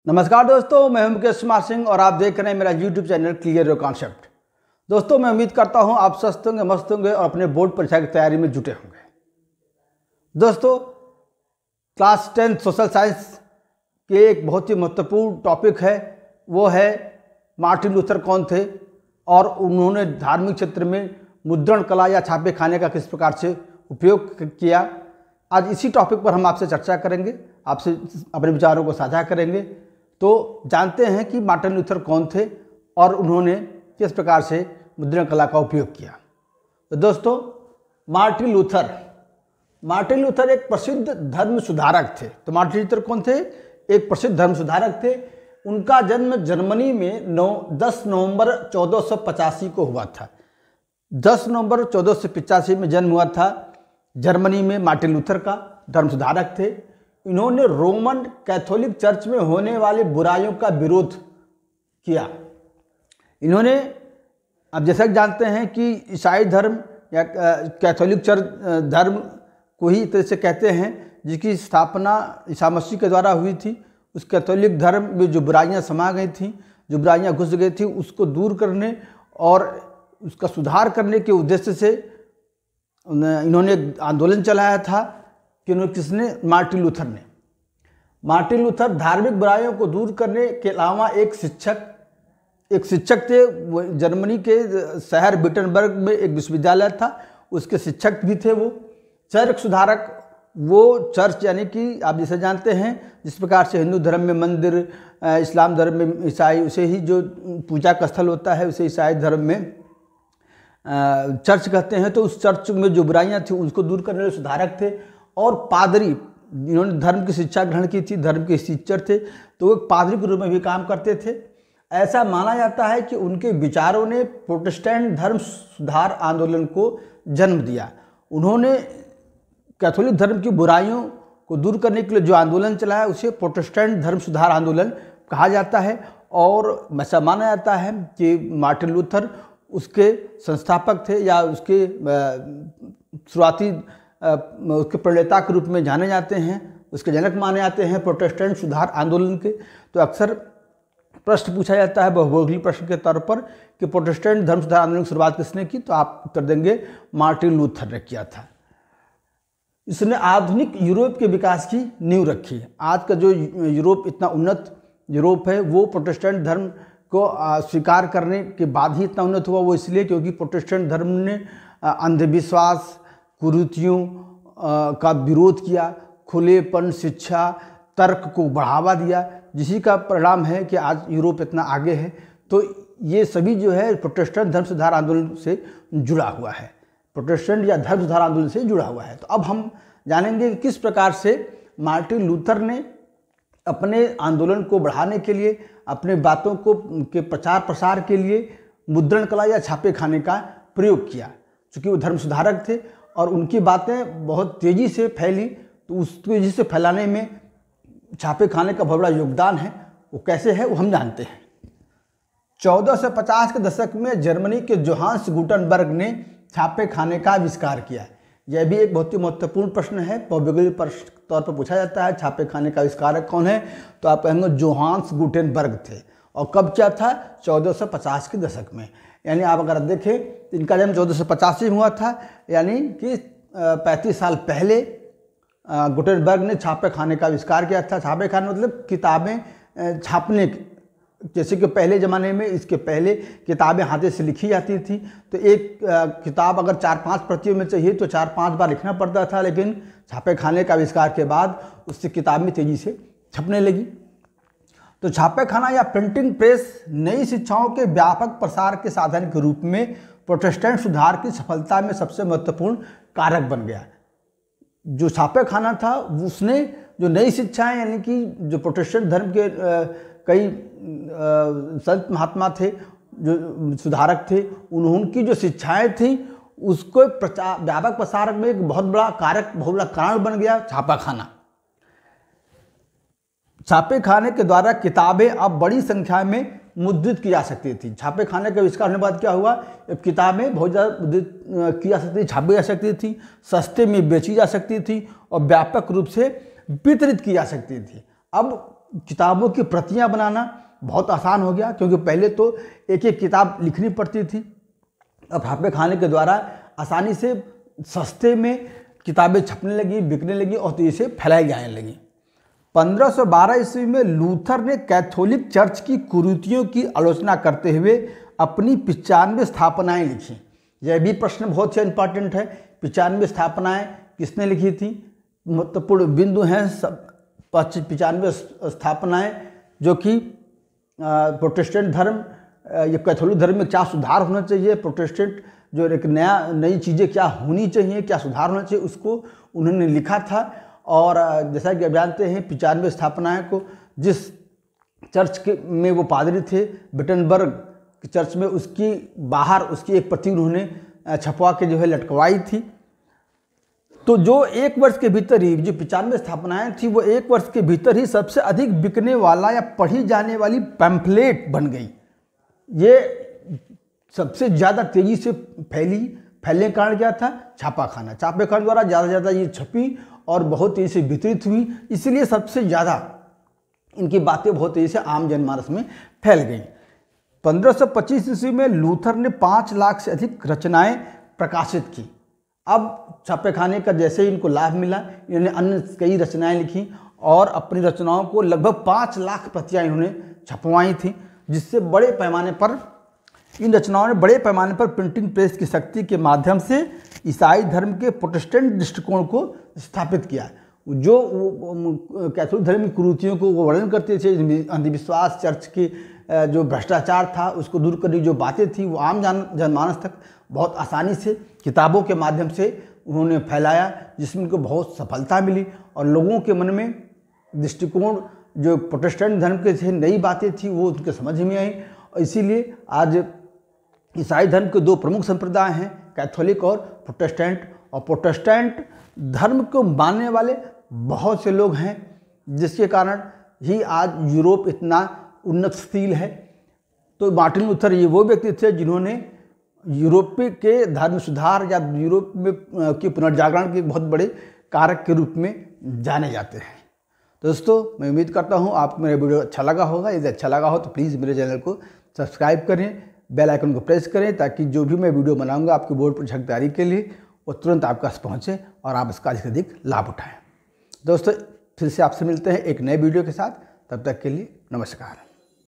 नमस्कार दोस्तों, मैं हूं मुकेश कुमार सिंह और आप देख रहे हैं मेरा YouTube channel clear your concept. दोस्तों, मैं उम्मीद करता हूं आप स्वस्थ होंगे, मस्त होंगे और अपने बोर्ड परीक्षा की तैयारी में जुटे होंगे। दोस्तों, क्लास 10 सोशल साइंस के एक बहुत ही महत्वपूर्ण टॉपिक है, वो है मार्टिन लूथर कौन थे और उन्होंने धार्मिक क्षेत्र में मुद्रण कला या छापे खाने का किस प्रकार से उपयोग किया। आज इसी टॉपिक पर हम आपसे चर्चा करेंगे, आपसे अपने विचारों को साझा करेंगे। तो जानते हैं कि मार्टिन लूथर कौन थे और उन्होंने किस प्रकार से मुद्रण कला का उपयोग किया। तो दोस्तों, मार्टिन लूथर एक प्रसिद्ध धर्म सुधारक थे। तो मार्टिन लूथर कौन थे? एक प्रसिद्ध धर्म सुधारक थे। उनका जन्म जर्मनी में 10 नवंबर 1485 को हुआ था। 10 नवंबर 1485 में जन्म हुआ था जर्मनी में। मार्टिन लूथर का धर्म सुधारक थे। इन्होंने रोमन कैथोलिक चर्च में होने वाली बुराइयों का विरोध किया। इन्होंने, अब जैसा कि जानते हैं कि ईसाई धर्म या कैथोलिक चर्च धर्म को ही तरह से कहते हैं, जिसकी स्थापना ईसा मसीह के द्वारा हुई थी। उस कैथोलिक धर्म में जो बुराइयां समा गई थी, जो बुराइयां घुस गई थी, उसको दूर करने और उसका सुधार करने के उद्देश्य से इन्होंने एक आंदोलन चलाया था। किसने? मार्टिन लूथर धार्मिक बुराइयों को दूर करने के अलावा एक शिक्षक थे। वो जर्मनी के शहर विटनबर्ग में एक विश्वविद्यालय था, उसके शिक्षक भी थे। वो चर्च सुधारक, वो चर्च यानी कि आप जिसे जानते हैं, जिस प्रकार से हिंदू धर्म में मंदिर, इस्लाम धर्म में ईसाई, उसे ही जो पूजा का स्थल होता है उसे ईसाई धर्म में चर्च कहते हैं। तो उस चर्च में जो बुराइयां थी उसको दूर करने वाले सुधारक थे। और पादरी, इन्होंने धर्म की शिक्षा ग्रहण की थी, धर्म के टीचर थे, तो वो एक पादरी के रूप में भी काम करते थे। ऐसा माना जाता है कि उनके विचारों ने प्रोटेस्टेंट धर्म सुधार आंदोलन को जन्म दिया। उन्होंने कैथोलिक धर्म की बुराइयों को दूर करने के लिए जो आंदोलन चलाया उसे प्रोटेस्टेंट धर्म सुधार आंदोलन कहा जाता है। और ऐसा माना जाता है कि मार्टिन लूथर उसके संस्थापक थे या उसके शुरुआती उसके प्रणेता के रूप में जाने जाते हैं, उसके जनक माने जाते हैं प्रोटेस्टेंट सुधार आंदोलन के। तो अक्सर प्रश्न पूछा जाता है बहुभोगी प्रश्न के तौर पर कि प्रोटेस्टेंट धर्म सुधार आंदोलन की शुरुआत किसने की? तो आप उत्तर देंगे मार्टिन लूथर ने किया था। इसने आधुनिक यूरोप के विकास की नींव रखी। आज का जो यूरोप इतना उन्नत यूरोप है, वो प्रोटेस्टेंट धर्म को स्वीकार करने के बाद ही इतना उन्नत हुआ। वो इसलिए क्योंकि प्रोटेस्टेंट धर्म ने अंधविश्वास, कुरीतियों का विरोध किया, खुलेपन, शिक्षा, तर्क को बढ़ावा दिया, जिसी का परिणाम है कि आज यूरोप इतना आगे है। तो ये सभी जो है प्रोटेस्टेंट धर्म सुधार आंदोलन से जुड़ा हुआ है, प्रोटेस्टेंट या धर्म सुधार आंदोलन से जुड़ा हुआ है। तो अब हम जानेंगे कि किस प्रकार से मार्टिन लूथर ने अपने आंदोलन को बढ़ाने के लिए, अपने बातों को के प्रचार प्रसार के लिए मुद्रण कला या छापे खाने का प्रयोग किया। चूँकि वो धर्म सुधारक थे और उनकी बातें बहुत तेज़ी से फैली, तो उस तेज़ी से फैलाने में छापे खाने का बहुत बड़ा योगदान है। वो कैसे है वो हम जानते हैं। 1450 के दशक में जर्मनी के जोहान्स गुटेनबर्ग ने छापे खाने का आविष्कार किया। यह भी एक बहुत ही महत्वपूर्ण प्रश्न है, बहुविकल्पीय प्रश्न के तौर पर पूछा जाता है, छापे खाने का आविष्कारक कौन है? तो आप कहेंगे जोहान्स गुटेनबर्ग थे। और कब क्या था? 1450 के दशक में। यानी आप अगर देखें तो इनका जन्म 1485 में हुआ था, यानी कि 35 साल पहले गुटेनबर्ग ने छापे खाने का आविष्कार किया था। छापे खाने मतलब किताबें छापने, जैसे कि पहले ज़माने में इसके पहले किताबें हाथे से लिखी जाती थी। तो एक किताब अगर 4-5 प्रतियों में चाहिए तो 4-5 बार लिखना पड़ता था, लेकिन छापे खाने का आविष्कार के बाद उससे किताब में तेज़ी से छपने लगी। तो छापे खाना या प्रिंटिंग प्रेस नई शिक्षाओं के व्यापक प्रसार के साधन के रूप में प्रोटेस्टेंट सुधार की सफलता में सबसे महत्वपूर्ण कारक बन गया। जो छापे खाना था उसने जो नई शिक्षाएं, यानी कि जो प्रोटेस्टेंट धर्म के कई संत महात्मा थे, जो सुधारक थे, उनकी जो शिक्षाएं थी उसको व्यापक प्रसार में एक बहुत बड़ा कारक, बहुत बड़ा कारण बन गया छापा खाना। छापे खाने के द्वारा किताबें अब बड़ी संख्या में मुद्रित की जा सकती थी। छापे खाने का आविष्कार होने के बाद क्या हुआ? किताबें बहुत ज़्यादा मुद्रित की जा सकती थी, छापी जा सकती थी, सस्ते में बेची जा सकती थी और व्यापक रूप से वितरित की जा सकती थी। अब किताबों की प्रतियां बनाना बहुत आसान हो गया, क्योंकि पहले तो एक एक किताब लिखनी पड़ती थी। अब छापे खाने के द्वारा आसानी से सस्ते में किताबें छपने लगी, बिकने लगी और तेजी से फैलाई जाने लगी। 1512 ईस्वी में लूथर ने कैथोलिक चर्च की कुरीतियों की आलोचना करते हुए अपनी 95 स्थापनाएं लिखी। यह भी प्रश्न बहुत ही इंपॉर्टेंट है, 95 स्थापनाएं किसने लिखी थी? महत्वपूर्ण बिंदु हैं 95 स्थापनाएं, जो कि प्रोटेस्टेंट धर्म या कैथोलिक धर्म में क्या सुधार होना चाहिए, प्रोटेस्टेंट जो एक नई चीज़ें क्या होनी चाहिए, क्या सुधार होना चाहिए, उसको उन्होंने लिखा था। और जैसा कि आप जानते हैं 95 स्थापनाएं को जिस चर्च में वो पादरी थे विटनबर्ग चर्च में, उसकी बाहर उसकी एक प्रति उन्होंने छपवा के जो है लटकवाई थी। तो जो एक वर्ष के भीतर ही जो 95 स्थापनाएं थी वो एक वर्ष के भीतर ही सबसे अधिक बिकने वाला या पढ़ी जाने वाली पैम्फलेट बन गई। ये सबसे ज़्यादा तेज़ी से फैलने का कारण क्या था? छापाखाना। छापेखाने द्वारा ज़्यादा से ज़्यादा ये छपी और बहुत तेज़ी से वितरित हुई, इसलिए सबसे ज़्यादा इनकी बातें बहुत तेज़ी से आम जनमानस में फैल गई। 1525 ईस्वी में लूथर ने 5 लाख से अधिक रचनाएं प्रकाशित की। अब छापेखाने का जैसे ही इनको लाभ मिला, इन्होंने अन्य कई रचनाएं लिखी और अपनी रचनाओं को लगभग 5 लाख प्रतियां इन्होंने छपवाई थी, जिससे बड़े पैमाने पर इन रचनाओं ने बड़े पैमाने पर प्रिंटिंग प्रेस की शक्ति के माध्यम से ईसाई धर्म के प्रोटेस्टेंट दृष्टिकोण को स्थापित किया। जो कैथोलिक धर्म की कुरीतियों को वो वर्णन करते थे, अंधविश्वास, चर्च की जो भ्रष्टाचार था उसको दूर करने की जो बातें थी, वो आम जनमानस तक बहुत आसानी से किताबों के माध्यम से उन्होंने फैलाया, जिसमें उनको बहुत सफलता मिली और लोगों के मन में दृष्टिकोण जो प्रोटेस्टेंट धर्म के थे, नई बातें थी, वो उनके समझ में आई। और इसीलिए आज ईसाई धर्म के 2 प्रमुख संप्रदाय हैं, कैथोलिक और प्रोटेस्टेंट। और प्रोटेस्टेंट धर्म को मानने वाले बहुत से लोग हैं, जिसके कारण ही आज यूरोप इतना उन्नतशील है। तो मार्टिन लूथर ये वो व्यक्ति थे जिन्होंने यूरोप के धर्म सुधार या यूरोप में के पुनर्जागरण के बहुत बड़े कारक के रूप में जाने जाते हैं। दोस्तों, मैं उम्मीद करता हूँ आपको मेरा वीडियो अच्छा लगा होगा। यदि अच्छा लगा हो तो प्लीज़ मेरे चैनल को सब्सक्राइब करें, बेल आइकन को प्रेस करें, ताकि जो भी मैं वीडियो बनाऊंगा आपके बोर्ड पर झलकदारी के लिए वो तुरंत आपके पास पहुँचे और आप इसका अधिक से अधिक लाभ उठाएँ। दोस्तों, फिर से आपसे मिलते हैं एक नए वीडियो के साथ। तब तक के लिए नमस्कार।